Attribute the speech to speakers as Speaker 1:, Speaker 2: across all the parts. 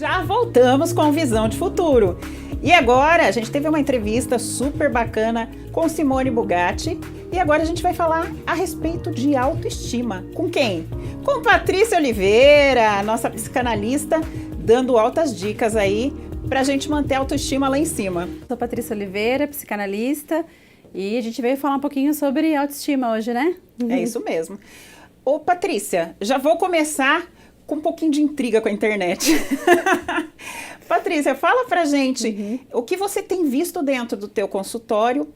Speaker 1: Já voltamos com Visão de Futuro. E agora a gente teve uma entrevista super bacana com Simone Bugatti. E agora a gente vai falar a respeito de autoestima. Com quem? Com Patrícia Oliveira, nossa psicanalista, dando altas dicas aí pra gente manter a autoestima lá em cima.
Speaker 2: Sou Patrícia Oliveira, psicanalista, e a gente veio falar um pouquinho sobre autoestima hoje, né?
Speaker 1: É isso mesmo. Ô Patrícia, já vou começar com um pouquinho de intriga com a internet. Patrícia, fala pra gente o que você tem visto dentro do teu consultório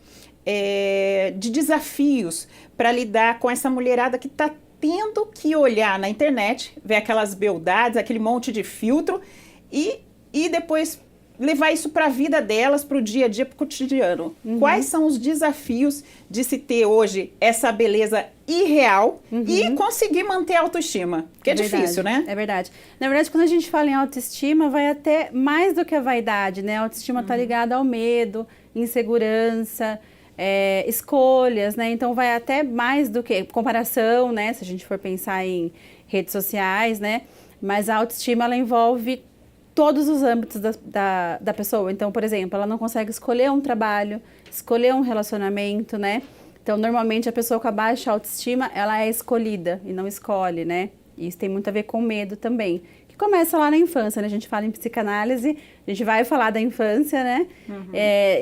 Speaker 1: de desafios para lidar com essa mulherada que tá tendo que olhar na internet, ver aquelas beldades, aquele monte de filtro e depois levar isso para a vida delas, para o dia a dia, para o cotidiano. Quais são os desafios de se ter hoje essa beleza irreal e conseguir manter a autoestima? Porque é difícil, né?
Speaker 2: É verdade. Na verdade, quando a gente fala em autoestima, vai até mais do que a vaidade, né? A autoestima está ligada ao medo, insegurança, escolhas, né? Então vai até mais do que comparação, né? Se a gente for pensar em redes sociais, né? Mas a autoestima, ela envolve todos os âmbitos da pessoa. Então, por exemplo, ela não consegue escolher um trabalho, escolher um relacionamento, né? Então, normalmente, a pessoa com a baixa autoestima, ela é escolhida e não escolhe, né? E isso tem muito a ver com medo também, que começa lá na infância, né? A gente fala em psicanálise, a gente vai falar da infância, né?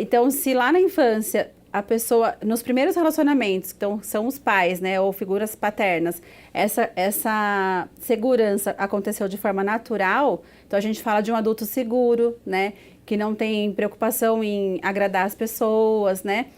Speaker 2: Então, se lá na infância a pessoa, nos primeiros relacionamentos, então são os pais, né, ou figuras paternas, essa segurança aconteceu de forma natural, então a gente fala de um adulto seguro, né, que não tem preocupação em agradar as pessoas, né,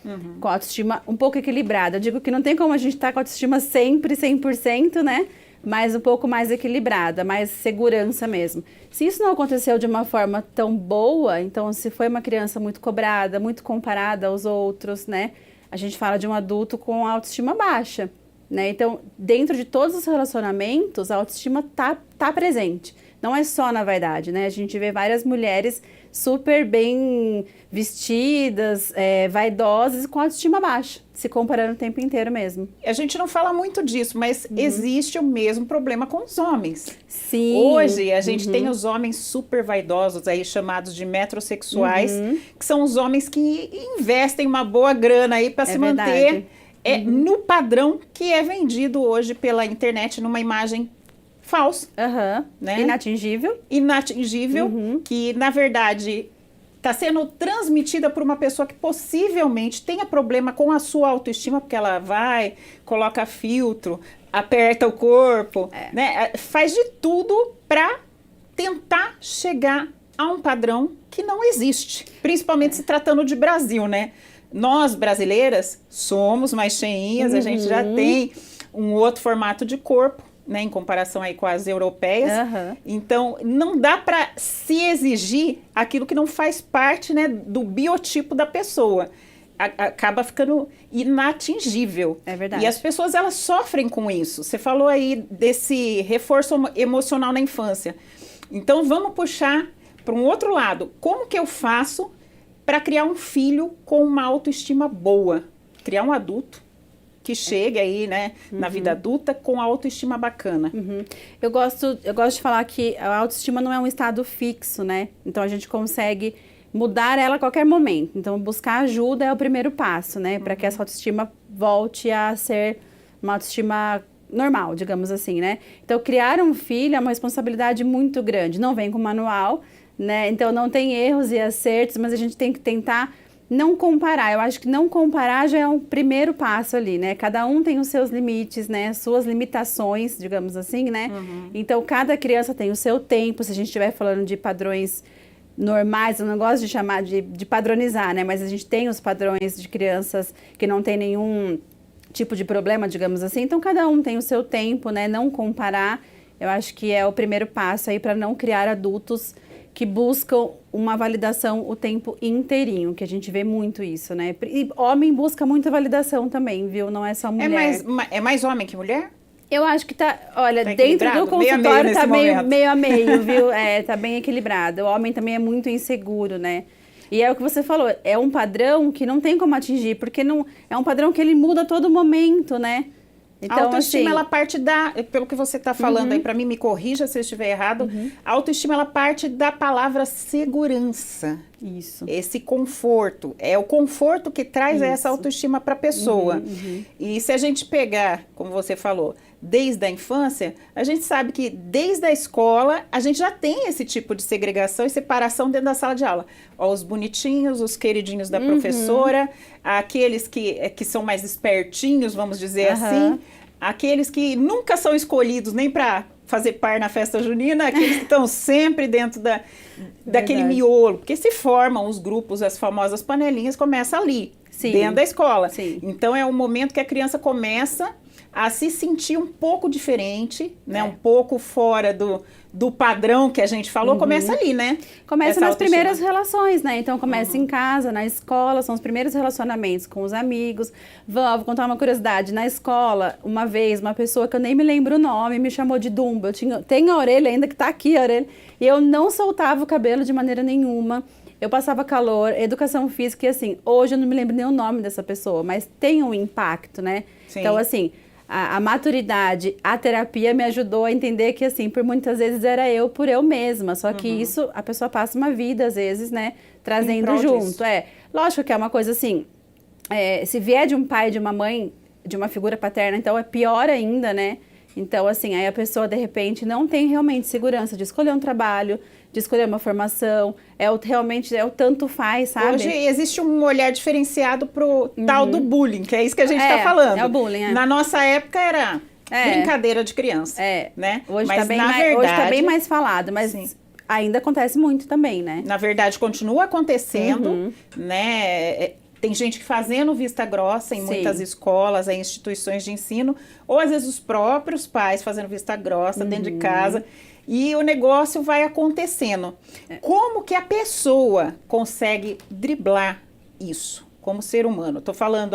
Speaker 2: com a autoestima um pouco equilibrada. Eu digo que não tem como a gente estar com a autoestima sempre 100%, né, mas um pouco mais equilibrada, mais segurança mesmo. Se isso não aconteceu de uma forma tão boa, então se foi uma criança muito cobrada, muito comparada aos outros, né? A gente fala de um adulto com autoestima baixa, né? Então, dentro de todos os relacionamentos, a autoestima tá presente. Não é só na vaidade, né? A gente vê várias mulheres super bem vestidas, vaidosas, com autoestima baixa, se comparando o tempo inteiro mesmo.
Speaker 1: A gente não fala muito disso, mas existe o mesmo problema com os homens.
Speaker 2: Sim.
Speaker 1: Hoje a gente tem os homens super vaidosos aí, chamados de metrosexuais, que são os homens que investem uma boa grana aí para se manter no padrão que é vendido hoje pela internet, numa imagem falsa, né? Inatingível, que na verdade está sendo transmitida por uma pessoa que possivelmente tenha problema com a sua autoestima, porque ela vai, coloca filtro, aperta o corpo, né? Faz de tudo para tentar chegar a um padrão que não existe, principalmente se tratando de Brasil, né? Nós, brasileiras, somos mais cheinhas, a gente já tem um outro formato de corpo, né, em comparação aí com as europeias. Então, não dá para se exigir aquilo que não faz parte, né, do biotipo da pessoa. Acaba ficando inatingível.
Speaker 2: É verdade.
Speaker 1: E as pessoas, elas sofrem com isso. Você falou aí desse reforço emocional na infância. Então, vamos puxar para um outro lado. Como que eu faço para criar um filho com uma autoestima boa? Criar um adulto que chegue aí, né, na vida adulta com a autoestima bacana.
Speaker 2: Eu gosto de falar que a autoestima não é um estado fixo, né? Então, a gente consegue mudar ela a qualquer momento. Então, buscar ajuda é o primeiro passo, né? Para que essa autoestima volte a ser uma autoestima normal, digamos assim, né? Então, criar um filho é uma responsabilidade muito grande. Não vem com manual, né? Então, não tem erros e acertos, mas a gente tem que tentar não comparar. Eu acho que não comparar já é um primeiro passo ali, né? Cada um tem os seus limites, né? Suas limitações, digamos assim, né? Então, cada criança tem o seu tempo. Se a gente estiver falando de padrões normais, eu não gosto de chamar de padronizar, né? Mas a gente tem os padrões de crianças que não tem nenhum tipo de problema, digamos assim. Então, cada um tem o seu tempo, né? Não comparar, eu acho que é o primeiro passo aí para não criar adultos que buscam uma validação o tempo inteirinho, que a gente vê muito isso, né? E homem busca muita validação também, viu? Não é só mulher.
Speaker 1: É mais homem que mulher?
Speaker 2: Eu acho que tá, olha, dentro do consultório tá meio a meio, viu? Tá bem equilibrado. O homem também é muito inseguro, né? E é o que você falou, é um padrão que não tem como atingir, porque não é um padrão que ele muda a todo momento, né? Então,
Speaker 1: a autoestima,
Speaker 2: assim,
Speaker 1: ela parte pelo que você está falando aí, para mim, me corrija se eu estiver errado, a autoestima, ela parte da palavra segurança.
Speaker 2: isso.
Speaker 1: Esse conforto. É o conforto que traz essa
Speaker 2: Isso.
Speaker 1: autoestima para a pessoa. E se a gente pegar, como você falou, desde a infância, a gente sabe que desde a escola a gente já tem esse tipo de segregação e separação dentro da sala de aula. Ó, os bonitinhos, os queridinhos da professora, aqueles que são mais espertinhos, vamos dizer assim, aqueles que nunca são escolhidos nem para fazer par na festa junina, aqueles que estão sempre dentro daquele miolo, porque se formam os grupos, as famosas panelinhas, começa ali, dentro da escola.
Speaker 2: Sim.
Speaker 1: Então é um momento que a criança começa a se sentir um pouco diferente, né? Um pouco fora do padrão que a gente falou, começa ali, né?
Speaker 2: Começa
Speaker 1: Essa
Speaker 2: nas
Speaker 1: autoestima.
Speaker 2: primeiras relações, né? Então começa em casa, na escola, são os primeiros relacionamentos com os amigos. Vou contar uma curiosidade. Na escola, uma vez, uma pessoa que eu nem me lembro o nome me chamou de Dumba. Tenho a orelha ainda, que tá aqui a orelha, e eu não soltava o cabelo de maneira nenhuma. Eu passava calor, educação física, e assim, hoje eu não me lembro nem o nome dessa pessoa, mas tem um impacto, né?
Speaker 1: Sim.
Speaker 2: Então, assim, a maturidade, a terapia me ajudou a entender que, assim, por muitas vezes era eu por eu mesma. Só que isso, a pessoa passa uma vida, às vezes, né, trazendo junto.
Speaker 1: Disso.
Speaker 2: Lógico que é uma coisa assim, se vier de um pai, de uma mãe, de uma figura paterna, então é pior ainda, né? Então, assim, aí a pessoa, de repente, não tem realmente segurança de escolher um trabalho, de escolher uma formação, realmente é o tanto faz, sabe?
Speaker 1: Hoje existe um olhar diferenciado pro tal do bullying, que é isso que a gente está falando.
Speaker 2: É o bullying,
Speaker 1: Na nossa época era brincadeira de criança, né?
Speaker 2: Hoje
Speaker 1: mas
Speaker 2: está bem, bem mais falado, mas ainda acontece muito também, né?
Speaker 1: Na verdade, continua acontecendo, né? Tem gente que fazendo vista grossa em muitas escolas, em instituições de ensino, ou às vezes os próprios pais fazendo vista grossa dentro de casa. E o negócio vai acontecendo. Como que a pessoa consegue driblar isso como ser humano? Tô falando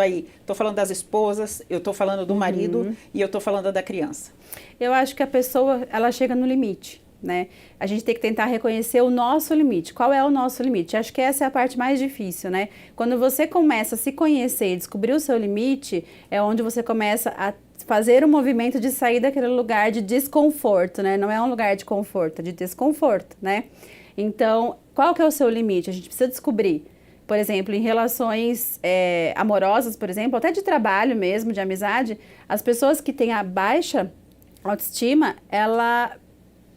Speaker 1: das esposas, eu tô falando do marido e eu tô falando da criança.
Speaker 2: Eu acho que a pessoa, ela chega no limite, né? A gente tem que tentar reconhecer o nosso limite. Qual é o nosso limite? Acho que essa é a parte mais difícil, né? Quando você começa a se conhecer e descobrir o seu limite, é onde você começa a fazer o movimento de sair daquele lugar de desconforto, né? Não é um lugar de conforto, é de desconforto, né? Então, qual que é o seu limite? A gente precisa descobrir. Por exemplo, em relações amorosas, por exemplo, até de trabalho mesmo, de amizade, as pessoas que têm a baixa autoestima, ela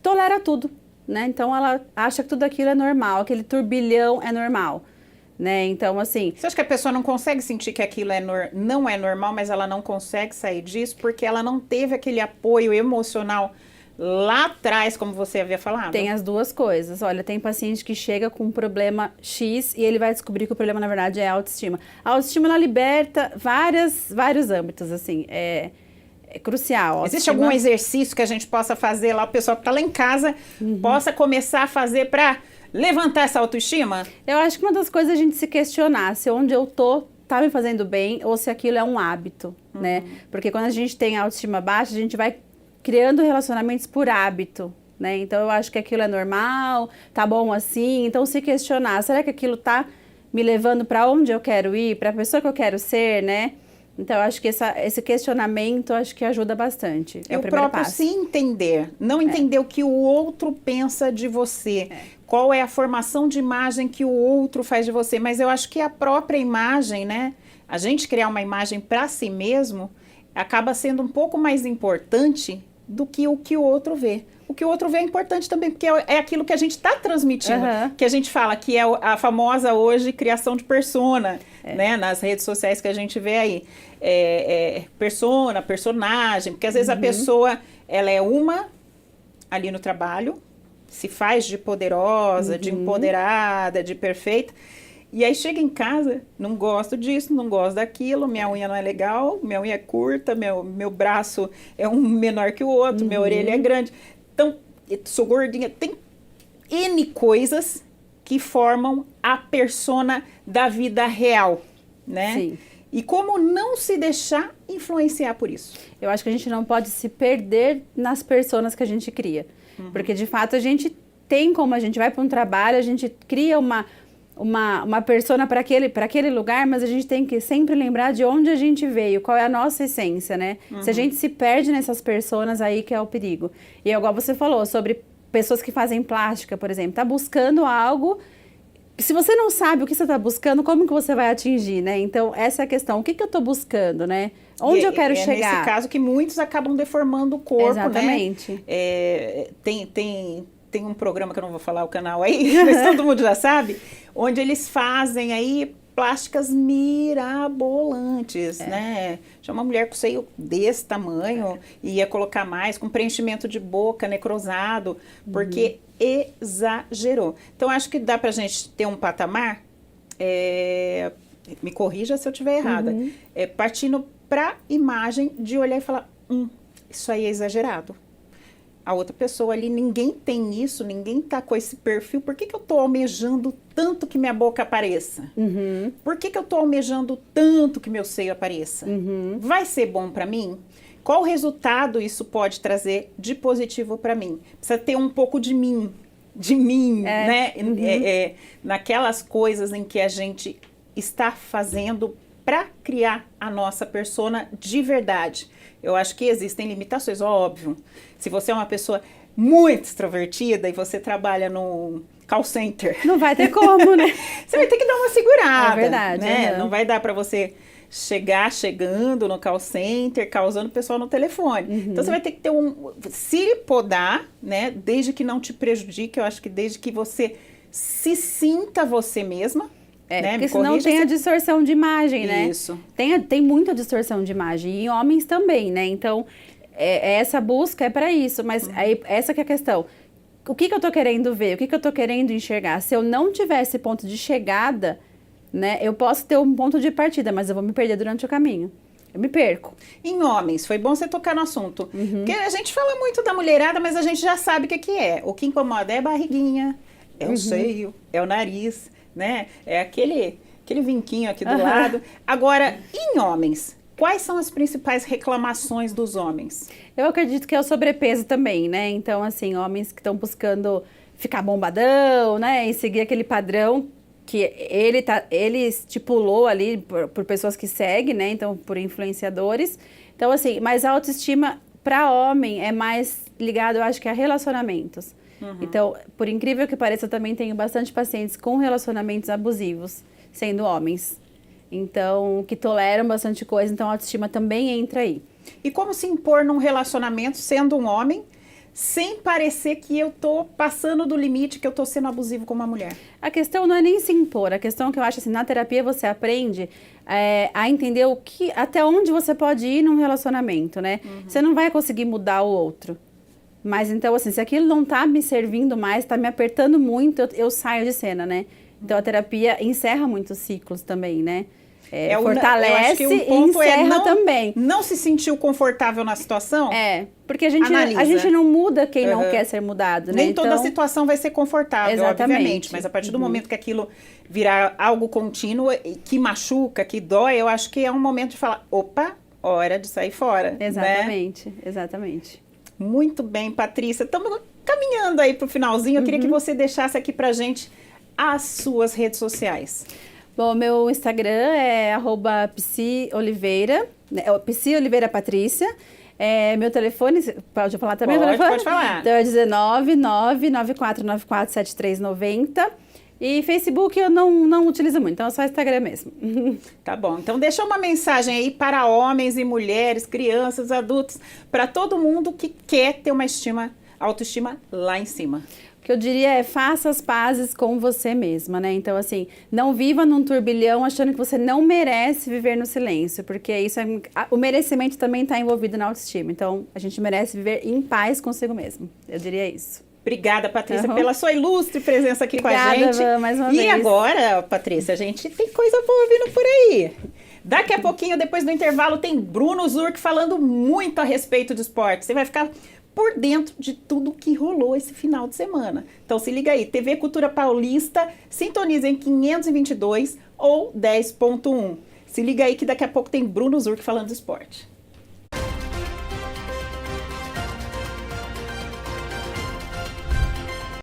Speaker 2: tolera tudo, né? Então, ela acha que tudo aquilo é normal, aquele turbilhão é normal. Né? Então, assim...
Speaker 1: Você acha que a pessoa não consegue sentir que aquilo não é normal, mas ela não consegue sair disso porque ela não teve aquele apoio emocional lá atrás, como você havia falado?
Speaker 2: Tem as duas coisas. Olha, tem paciente que chega com um problema X e ele vai descobrir que o problema, na verdade, é a autoestima. A autoestima, ela liberta vários âmbitos, assim, é crucial.
Speaker 1: Existe algum exercício que a gente possa fazer lá, o pessoal que está lá em casa, possa começar a fazer para levantar essa autoestima?
Speaker 2: Eu acho que uma das coisas é a gente se questionar se onde eu tô tá me fazendo bem ou se aquilo é um hábito, né? Porque quando a gente tem autoestima baixa, a gente vai criando relacionamentos por hábito, né? Então eu acho que aquilo é normal, tá bom assim. Então se questionar, será que aquilo tá me levando para onde eu quero ir, para a pessoa que eu quero ser, né? Então, eu acho que esse questionamento, acho que ajuda bastante. É o primeiro passo.
Speaker 1: Se entender, não entender o que o outro pensa de você, qual é a formação de imagem que o outro faz de você, mas eu acho que a própria imagem, né, a gente criar uma imagem para si mesmo, acaba sendo um pouco mais importante do que o outro vê. O que o outro vê é importante também, porque é aquilo que a gente está transmitindo, que a gente fala que é a famosa hoje criação de persona, né, nas redes sociais que a gente vê aí. Persona, personagem, porque às vezes a pessoa, ela é uma ali no trabalho, se faz de poderosa, de empoderada, de perfeita, e aí chega em casa, não gosto disso, não gosto daquilo, minha unha não é legal, minha unha é curta, meu braço é um menor que o outro, minha orelha é grande. Então, sou gordinha. Tem N coisas que formam a persona da vida real, né?
Speaker 2: Sim.
Speaker 1: E como não se deixar influenciar por isso?
Speaker 2: Eu acho que a gente não pode se perder nas personas que a gente cria. Porque, de fato, a gente tem como a gente vai para um trabalho, a gente cria uma persona para aquele lugar, mas a gente tem que sempre lembrar de onde a gente veio, qual é a nossa essência, né? Se a gente se perde nessas personas, aí que é o perigo. E igual você falou, sobre pessoas que fazem plástica, por exemplo, tá buscando algo. Se você não sabe o que você está buscando, como que você vai atingir, né? Então, essa é a questão. O que eu estou buscando, né? Onde eu quero chegar?
Speaker 1: Nesse caso que muitos acabam deformando o corpo,
Speaker 2: exatamente,
Speaker 1: né? Tem um programa que eu não vou falar o canal aí, mas todo mundo já sabe, onde eles fazem aí plásticas mirabolantes, né? Tinha uma mulher com seio desse tamanho, e ia colocar mais, com preenchimento de boca necrosado, porque exagerou. Então, acho que dá pra gente ter um patamar, me corrija se eu estiver errada, partindo pra imagem de olhar e falar, isso aí é exagerado. A outra pessoa ali, ninguém tem isso, ninguém tá com esse perfil. Por que eu tô almejando tanto que minha boca apareça? Por que eu tô almejando tanto que meu seio apareça? Vai ser bom para mim? Qual resultado isso pode trazer de positivo para mim? Precisa ter um pouco de mim, né? Naquelas coisas em que a gente está fazendo para criar a nossa persona de verdade. Eu acho que existem limitações, óbvio. Se você é uma pessoa muito extrovertida e você trabalha no call center...
Speaker 2: Não vai ter como, né?
Speaker 1: Você vai ter que dar uma segurada.
Speaker 2: É verdade.
Speaker 1: Né? Não vai dar para você chegando no call center, causando o pessoal no telefone. Então, você vai ter que ter se podar, né? Desde que não te prejudique. Eu acho que desde que você se sinta você mesma. Né?
Speaker 2: Porque senão tem a distorção de imagem, né?
Speaker 1: Isso.
Speaker 2: Tem muita distorção de imagem, e em homens também, né? Então, essa busca é para isso, mas aí, essa que é a questão. O que eu tô querendo ver? O que eu tô querendo enxergar? Se eu não tiver esse ponto de chegada, né? Eu posso ter um ponto de partida, mas eu vou me perder durante o caminho. Eu me perco.
Speaker 1: Em homens, foi bom você tocar no assunto. Porque a gente fala muito da mulherada, mas a gente já sabe o que é. O que incomoda é a barriguinha, é o seio, é o nariz, né? É aquele vinquinho aqui do lado. Agora, em homens, quais são as principais reclamações dos homens?
Speaker 2: Eu acredito que é o sobrepeso também, né? Então, assim, homens que estão buscando ficar bombadão, né? E seguir aquele padrão que ele estipulou ali por pessoas que seguem, né? Então, por influenciadores. Então, assim, mas a autoestima para homem é mais ligado, eu acho que a relacionamentos. Então, por incrível que pareça, eu também tenho bastante pacientes com relacionamentos abusivos, sendo homens. Então, que toleram bastante coisa, então a autoestima também entra aí.
Speaker 1: E como se impor num relacionamento, sendo um homem, sem parecer que eu tô passando do limite, que eu tô sendo abusivo com uma mulher?
Speaker 2: A questão não é nem se impor, a questão que eu acho assim, na terapia você aprende a entender até onde você pode ir num relacionamento, né? Você não vai conseguir mudar o outro. Mas então, assim, se aquilo não tá me servindo mais, tá me apertando muito, eu saio de cena, né? Então, a terapia encerra muitos ciclos também, né? Fortalece e encerra também.
Speaker 1: Não se sentiu confortável na situação?
Speaker 2: Porque a gente não muda quem não quer ser mudado, né?
Speaker 1: Nem toda situação vai ser confortável, obviamente. Mas a partir do momento que aquilo virar algo contínuo, que machuca, que dói, eu acho que é um momento de falar, opa, hora de sair fora.
Speaker 2: Exatamente,
Speaker 1: né?
Speaker 2: Exatamente.
Speaker 1: Muito bem, Patrícia. Estamos caminhando aí para o finalzinho. Eu queria que você deixasse aqui pra gente as suas redes sociais.
Speaker 2: Bom, meu Instagram é @psioliveira, né? Psioliveira Patrícia. Meu telefone, pode falar também?
Speaker 1: Pode falar.
Speaker 2: Então é 19994947390. E Facebook eu não utilizo muito, então é só Instagram mesmo.
Speaker 1: Tá bom, então deixa uma mensagem aí para homens e mulheres, crianças, adultos, para todo mundo que quer ter uma autoestima lá em cima.
Speaker 2: O que eu diria é faça as pazes com você mesma, né? Então, assim, não viva num turbilhão achando que você não merece viver no silêncio, porque o merecimento também está envolvido na autoestima. Então, a gente merece viver em paz consigo mesmo. Eu diria isso.
Speaker 1: Obrigada, Patrícia, pela sua ilustre presença aqui com a gente.
Speaker 2: Mais uma vez.
Speaker 1: E agora, Patrícia, a gente tem coisa boa vindo por aí. Daqui a pouquinho, depois do intervalo, tem Bruno Zurk falando muito a respeito de esporte. Você vai ficar por dentro de tudo que rolou esse final de semana. Então se liga aí, TV Cultura Paulista, sintoniza em 522 ou 10.1. Se liga aí que daqui a pouco tem Bruno Zurk falando de esporte.